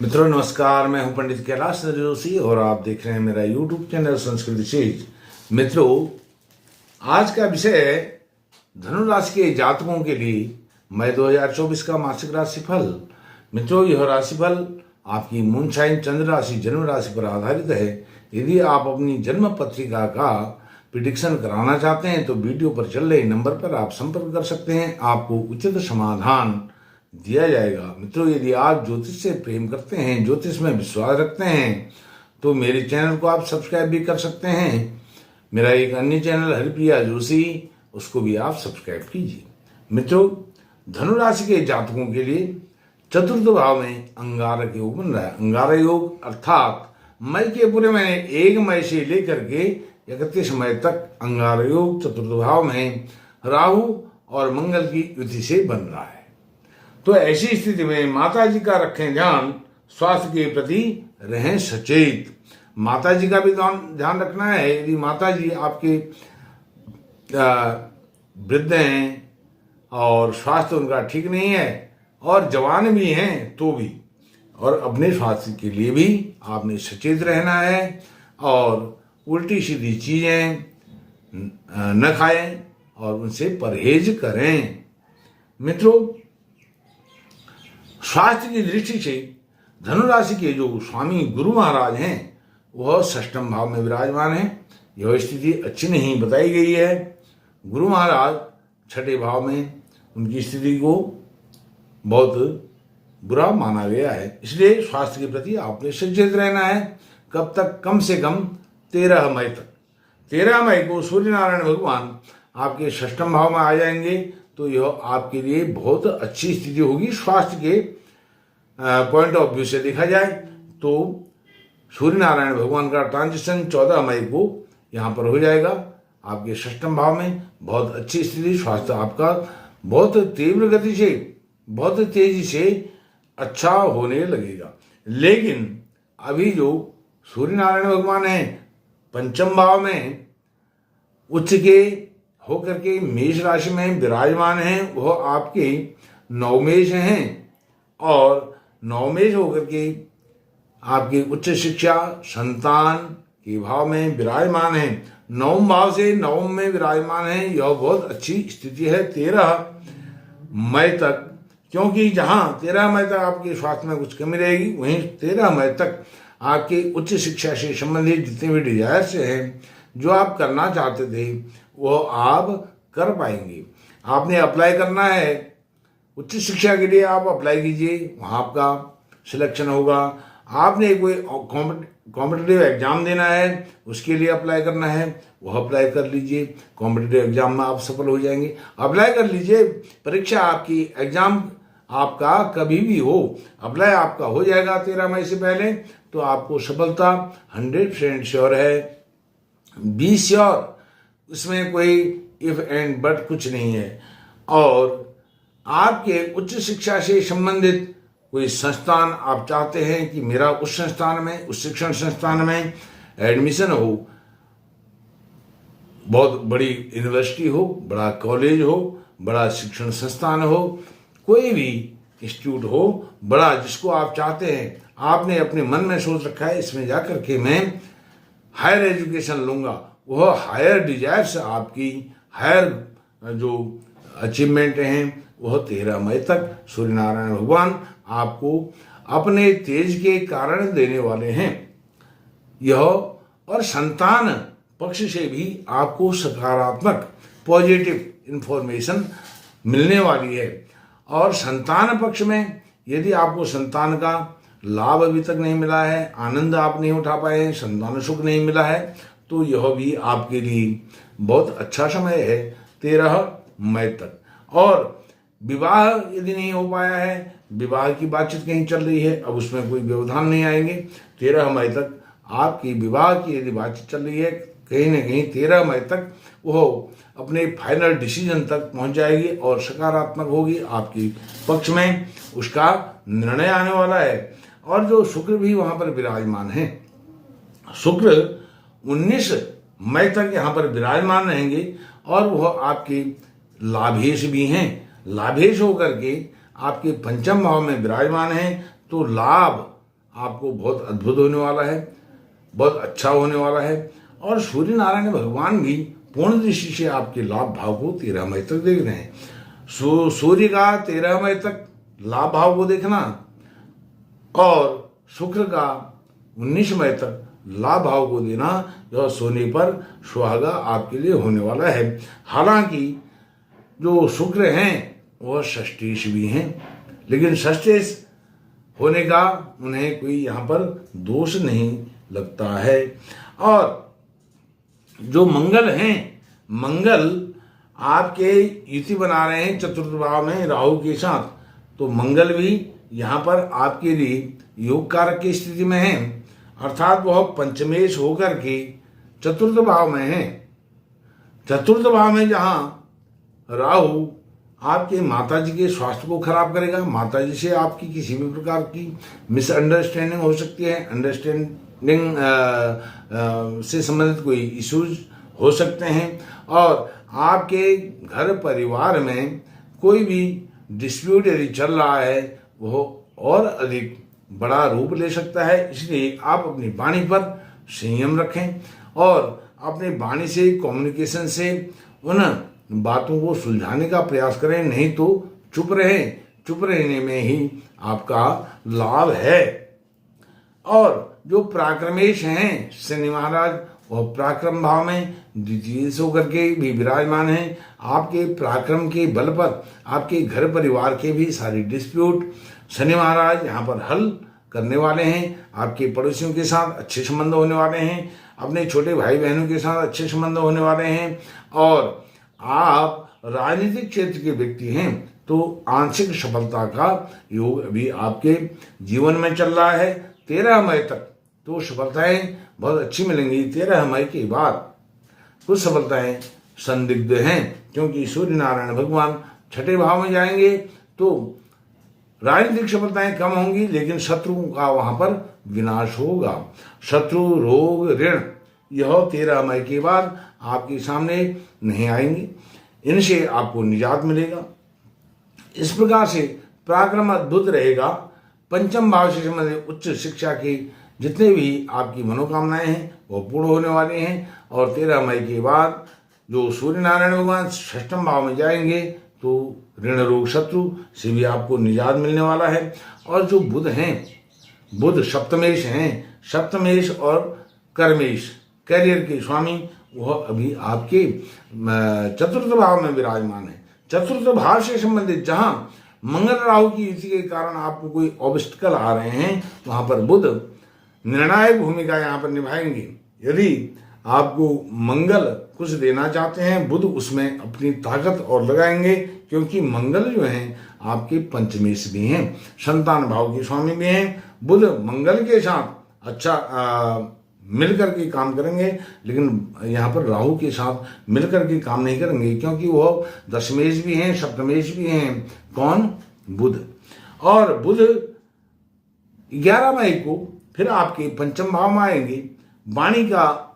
मित्रों नमस्कार, मैं हूं पंडित कैलाश जोशी और आप देख रहे हैं मेरा यूट्यूब चैनल संस्कृत चीज। मित्रों, आज का विषय है धनु राशि के जातकों के लिए मई 2024 का मासिक राशिफल। मित्रों, यह राशिफल आपकी मून साइन चंद्र राशि जन्म राशि पर आधारित है। यदि आप अपनी जन्म पत्रिका का प्रिडिक्शन कराना चाहते हैं तो वीडियो पर चल रहे नंबर पर आप संपर्क कर सकते हैं, आपको उचित समाधान दिया जाएगा। मित्रों, यदि आप ज्योतिष से प्रेम करते हैं, ज्योतिष में विश्वास रखते हैं, तो मेरे चैनल को आप सब्सक्राइब भी कर सकते हैं। मेरा एक अन्य चैनल हरिप्रिया जोशी, उसको भी आप सब्सक्राइब कीजिए। मित्रों, धनु राशि के जातकों के लिए चतुर्थ भाव में अंगारक योग बन रहा है। अंगारक योग अर्थात मई के पूरे महीने 1 मई से लेकर के 31 मई तक अंगारक योग चतुर्थ भाव में राहु और मंगल की युति से बन रहा है। तो ऐसी स्थिति में माता जी का रखें ध्यान, स्वास्थ्य के प्रति रहें सचेत। माता जी का भी ध्यान रखना है। यदि माता जी आपके वृद्ध हैं और स्वास्थ्य उनका ठीक नहीं है और जवान भी हैं तो भी, और अपने स्वास्थ्य के लिए भी आपने सचेत रहना है और उल्टी सीधी चीजें न खाएं और उनसे परहेज करें। मित्रों, स्वास्थ्य की दृष्टि से धनु राशि के जो स्वामी गुरु महाराज हैं वह षष्ठम भाव में विराजमान हैं। यह स्थिति अच्छी नहीं बताई गई है। गुरु महाराज छठे भाव में, उनकी स्थिति को बहुत बुरा माना गया है। इसलिए स्वास्थ्य के प्रति आपने सचेत रहना है। कब तक? कम से कम 13 मई तक। 13 मई को सूर्य नारायण भगवान आपके षष्ठम भाव में आ जाएंगे, तो यह आपके लिए बहुत अच्छी स्थिति होगी। स्वास्थ्य के पॉइंट ऑफ व्यू से देखा जाए तो सूर्य नारायण भगवान का ट्रांजिशन 14 मई को यहाँ पर हो जाएगा आपके षष्ठम भाव में। बहुत अच्छी स्थिति, स्वास्थ्य आपका बहुत तीव्र गति से, बहुत तेजी से अच्छा होने लगेगा। लेकिन अभी जो सूर्य नारायण भगवान है पंचम भाव में उच्च के होकर के मेष राशि में विराजमान हैं, वह आपके नवमेष हैं और नवमेष होकर के आपकी उच्च शिक्षा संतान के भाव में विराजमान है। नवम भाव से नवम में विराजमान है। यह बहुत अच्छी स्थिति है 13 मई तक, क्योंकि जहां 13 मई तक आपके स्वास्थ्य में कुछ कमी रहेगी, वहीं 13 मई तक आपके उच्च शिक्षा से संबंधित जितने भी डिजायर्स हैं, जो आप करना चाहते थे, वो आप कर पाएंगे। आपने अप्लाई करना है उच्च शिक्षा के लिए, आप अप्लाई कीजिए, वहाँ आपका सिलेक्शन होगा। आपने कोई कॉम्पिटिटिव एग्जाम देना है, उसके लिए अप्लाई करना है, वह अप्लाई कर लीजिए। कॉम्पिटिटिव एग्जाम में आप सफल हो जाएंगे। अप्लाई कर लीजिए। परीक्षा आपकी, एग्जाम आपका कभी भी हो, अप्लाई आपका हो जाएगा 13 मई से पहले, तो आपको सफलता 100% श्योर है। 20 श्योर, इसमें कोई इफ एंड बट कुछ नहीं है। और आपके उच्च शिक्षा से संबंधित कोई संस्थान आप चाहते हैं कि मेरा उस संस्थान में, उस शिक्षण संस्थान में एडमिशन हो, बहुत बड़ी यूनिवर्सिटी हो, बड़ा कॉलेज हो, बड़ा शिक्षण संस्थान हो, कोई भी इंस्टीट्यूट हो बड़ा, जिसको आप चाहते हैं, आपने अपने मन में सोच रखा है इसमें जाकर के मैं हायर एजुकेशन लूंगा, वह हायर डिजायर्स आपकी, हायर जो अचीवमेंट हैं, वह 13 मई तक सूर्य नारायण भगवान आपको अपने तेज के कारण देने वाले हैं। यह और संतान पक्ष से भी आपको सकारात्मक पॉजिटिव इंफॉर्मेशन मिलने वाली है। और संतान पक्ष में यदि आपको संतान का लाभ अभी तक नहीं मिला है, आनंद आप नहीं उठा पाए हैं, संतान सुख नहीं मिला है, तो यह भी आपके लिए बहुत अच्छा समय है 13 मई तक। और विवाह यदि नहीं हो पाया है, विवाह की बातचीत कहीं चल रही है, अब उसमें कोई व्यवधान नहीं आएंगे। 13 मई तक आपकी विवाह की यदि बातचीत चल रही है, कहीं ना कहीं 13 मई तक वो अपने फाइनल डिसीजन तक पहुंच जाएगी और सकारात्मक होगी आपकी पक्ष में, उसका निर्णय आने वाला है। और जो शुक्र भी वहां पर विराजमान है, शुक्र 19 मई तक यहाँ पर विराजमान रहेंगे और वह आपके लाभेश भी हैं। लाभेश होकर के आपके पंचम भाव में विराजमान हैं, तो लाभ आपको बहुत अद्भुत होने वाला है, बहुत अच्छा होने वाला है। और सूर्य नारायण भगवान भी पूर्ण दृष्टि से आपके लाभ भाव को 13 मई तक देख रहे हैं। सूर्य का 13 मई तक लाभ भाव को देखना और शुक्र का 19 मई तक लाभ भाव को देना, यह सोने पर सुहागा आपके लिए होने वाला है। हालांकि जो शुक्र हैं वह षष्ठेश भी हैं, लेकिन षष्ठेश होने का उन्हें कोई यहाँ पर दोष नहीं लगता है। और जो मंगल हैं, मंगल आपके युति बना रहे हैं चतुर्थ भाव में राहु के साथ, तो मंगल भी यहाँ पर आपके लिए योग कारक की स्थिति में है, अर्थात वह पंचमेश होकर के चतुर्थ भाव में है। चतुर्थ भाव में जहाँ राहु आपके माताजी के स्वास्थ्य को खराब करेगा, माताजी से आपकी किसी भी प्रकार की मिसअंडरस्टैंडिंग हो सकती है, अंडरस्टैंडिंग से संबंधित कोई इश्यूज हो सकते हैं, और आपके घर परिवार में कोई भी डिस्प्यूट यदि चल रहा है वह और अधिक बड़ा रूप ले सकता है। इसलिए आप अपनी वाणी पर संयम रखें और अपनी वाणी से, कम्युनिकेशन से उन बातों को सुलझाने का प्रयास करें, नहीं तो चुप रहें। चुप रहने में ही आपका लाभ है। और जो पराक्रमेश हैं शनि महाराज, वह पराक्रम भाव में द्वितीय से होकर के भी विराजमान हैं। आपके पराक्रम के बल पर आपके घर परिवार के भी सारी डिस्प्यूट शनि महाराज यहाँ पर हल करने वाले हैं। आपके पड़ोसियों के साथ अच्छे संबंध होने वाले हैं, अपने छोटे भाई बहनों के साथ अच्छे संबंध होने वाले हैं। और आप राजनीतिक क्षेत्र के व्यक्ति हैं तो आंशिक सफलता का योग अभी आपके जीवन में चल रहा है। 13 मई तक तो सफलताएं बहुत अच्छी मिलेंगी। 13 मई के बाद कुछ सफलताएं संदिग्ध हैं, क्योंकि सूर्य नारायण भगवान छठे भाव में जाएंगे तो राजनीतिक सफलताएं कम होंगी, लेकिन शत्रुओं का वहां पर विनाश होगा। शत्रु, रोग, ऋण यह 13 मई के बाद आपके सामने नहीं आएंगे, इनसे आपको निजात मिलेगा। इस प्रकार से पराक्रम अद्भुत रहेगा। पंचम भाव से संबंधित उच्च शिक्षा की जितने भी आपकी मनोकामनाएं हैं वो पूर्ण होने वाली हैं। और 13 मई के बाद जो सूर्य नारायण भगवान षष्ठम भाव में जाएंगे तो ऋण, रोग, शत्रु से भी आपको निजात मिलने वाला है। और जो बुध हैं, बुध सप्तमेश हैं, सप्तमेश और कर्मेश, कैरियर के स्वामी, वह अभी आपके चतुर्थ भाव में विराजमान है। चतुर्थ भाव से संबंधित जहां मंगल राहु की युति के कारण आपको कोई ऑब्स्टिकल आ रहे हैं, वहां पर बुध निर्णायक भूमिका यहाँ पर निभाएंगे। यदि आपको मंगल कुछ देना चाहते हैं, बुध उसमें अपनी ताकत और लगाएंगे, क्योंकि मंगल जो हैं आपके पंचमेश भी हैं, संतान भाव के स्वामी भी हैं। बुध मंगल के साथ अच्छा मिलकर के काम करेंगे, लेकिन यहाँ पर राहु के साथ मिलकर के काम नहीं करेंगे, क्योंकि वह दशमेश भी हैं, सप्तमेश भी हैं। कौन? बुध। और बुध 11 मई को फिर आपके पंचम भाव में आएंगे। वाणी का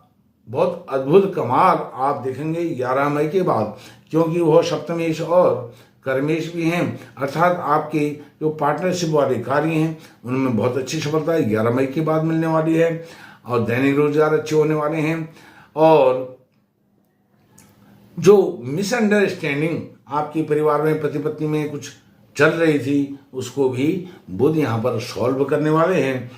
बहुत अद्भुत कमाल आप देखेंगे 11 मई के बाद, क्योंकि वह सप्तमेश और कर्मेश भी हैं, अर्थात आपके जो पार्टनरशिप वाले कार्य हैं उनमें बहुत अच्छी सफलता 11 मई के बाद मिलने वाली है। और दैनिक रोजगार अच्छे होने वाले हैं। और जो मिसअंडरस्टैंडिंग आपके परिवार में पति पत्नी में कुछ चल रही थी, उसको भी बुध यहाँ पर सॉल्व करने वाले हैं।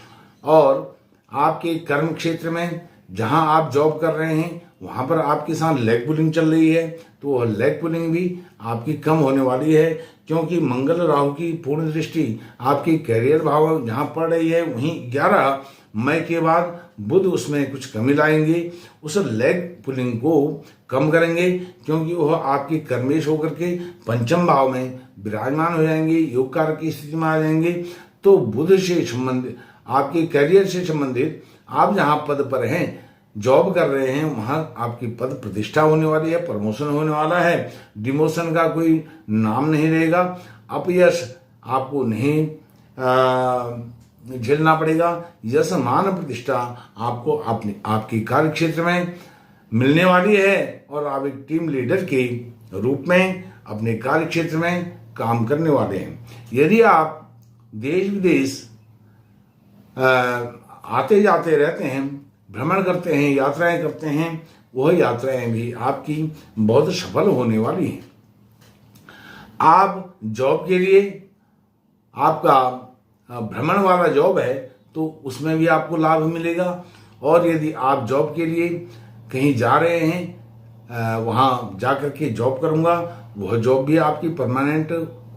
और आपके कर्म क्षेत्र में जहां आप जॉब कर रहे हैं वहां पर आपके साथ लेग पुलिंग चल रही है, तो वह लेग पुलिंग भी आपकी कम होने वाली है, क्योंकि मंगल राहु की पूर्ण दृष्टि आपके कैरियर भाव जहां पड़ रही है, वहीं 11 मई के बाद बुध उसमें कुछ कमी लाएंगे, उस लेग पुलिंग को कम करेंगे, क्योंकि वह आपकी कर्मेश होकर के पंचम भाव में विराजमान हो जाएंगे, योग कारक की स्थिति में आ जाएंगे। तो बुध से संबंधित, आपके करियर से संबंधित, आप जहां पद पर हैं, जॉब कर रहे हैं, वहां आपकी पद प्रतिष्ठा होने वाली है, प्रमोशन होने वाला है। डिमोशन का कोई नाम नहीं रहेगा, अपयश आपको नहीं झेलना पड़ेगा। यश, मान, प्रतिष्ठा आपको आपकी कार्य क्षेत्र में मिलने वाली है, और आप एक टीम लीडर के रूप में अपने कार्य क्षेत्र में काम करने वाले हैं। यदि आप देश विदेश आते जाते रहते हैं, भ्रमण करते हैं, यात्राएं करते हैं, वह यात्राएं भी आपकी बहुत सफल होने वाली हैं। आप जॉब के लिए, आपका भ्रमण वाला जॉब है तो उसमें भी आपको लाभ मिलेगा। और यदि आप जॉब के लिए कहीं जा रहे हैं, वहाँ जा कर के जॉब करूँगा, वह जॉब भी आपकी परमानेंट,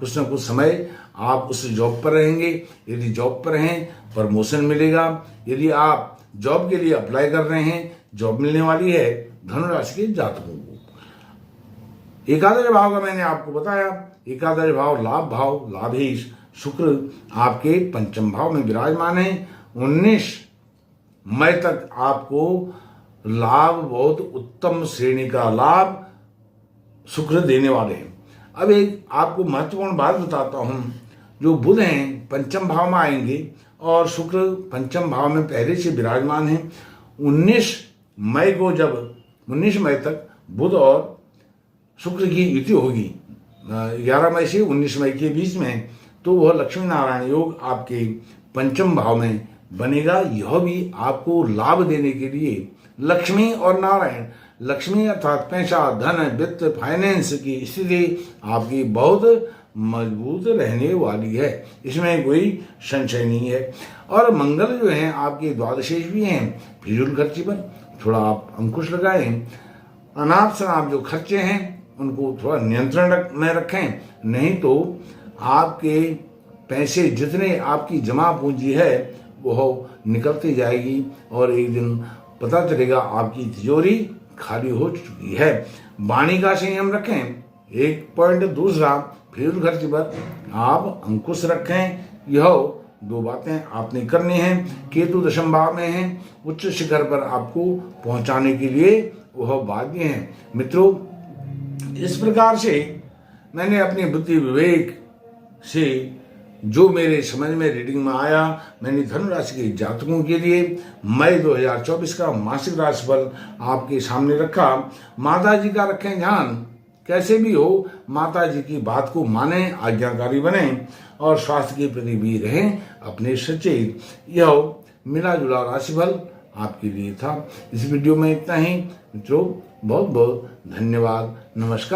कुछ ना कुछ समय आप उस जॉब पर रहेंगे। यदि जॉब पर हैं, प्रमोशन मिलेगा। यदि आप जॉब के लिए अप्लाई कर रहे हैं, जॉब मिलने वाली है धनु राशि के जातकों को। एकादश भाव का मैंने आपको बताया, एकादश भाव लाभ भाव, लाभेश शुक्र आपके पंचम भाव में विराजमान है। 19 मई तक आपको लाभ, बहुत उत्तम श्रेणी का लाभ शुक्र देने वाले हैं। अब एक आपको महत्वपूर्ण बात बताता हूं, जो बुध हैं पंचम भाव में आएंगे और शुक्र पंचम भाव में पहले से विराजमान है। 19 मई को, जब 19 मई तक बुध और शुक्र की युति होगी, 11 मई से 19 मई के बीच में, तो वह लक्ष्मी नारायण योग आपके पंचम भाव में बनेगा। यह भी आपको लाभ देने के लिए लक्ष्मी और नारायण, लक्ष्मी अर्थात पैसा, धन, वित्त, फाइनेंस की स्थिति आपकी बहुत मजबूत रहने वाली है, इसमें कोई संशय नहीं है। और मंगल जो है आपके द्वादशेश भी हैं, फिजूल खर्ची पर थोड़ा आप अंकुश लगाएं। अनाप शनाप जो खर्चे हैं उनको थोड़ा नियंत्रण में रखें, नहीं तो आपके पैसे जितने आपकी जमा पूंजी है वह निकलती जाएगी और एक दिन पता चलेगा आपकी तिजोरी खाली हो चुकी है। वाणी का संयम रखें। एक पॉइंट दूसरा, फिजूल खर्ची पर आप अंकुश रखें। यह 2 बातें आपने करनी है। केतु दशम भाव में है, उच्च शिखर पर आपको पहुंचाने के लिए वह बाध्य है। मित्रों, इस प्रकार से मैंने अपनी बुद्धि विवेक से जो मेरे समझ में रीडिंग में आया, मैंने धनु राशि के जातकों के लिए मई 2024 का मासिक राशिफल आपके सामने रखा। माता जी का रखें ध्यान, कैसे भी हो माता जी की बात को माने, आज्ञाकारी बने और स्वास्थ्य के प्रति भी रहें अपने सचेत। यह मिला जुला राशिफल आपके लिए था। इस वीडियो में इतना ही मित्रों, बहुत बहुत धन्यवाद। नमस्कार।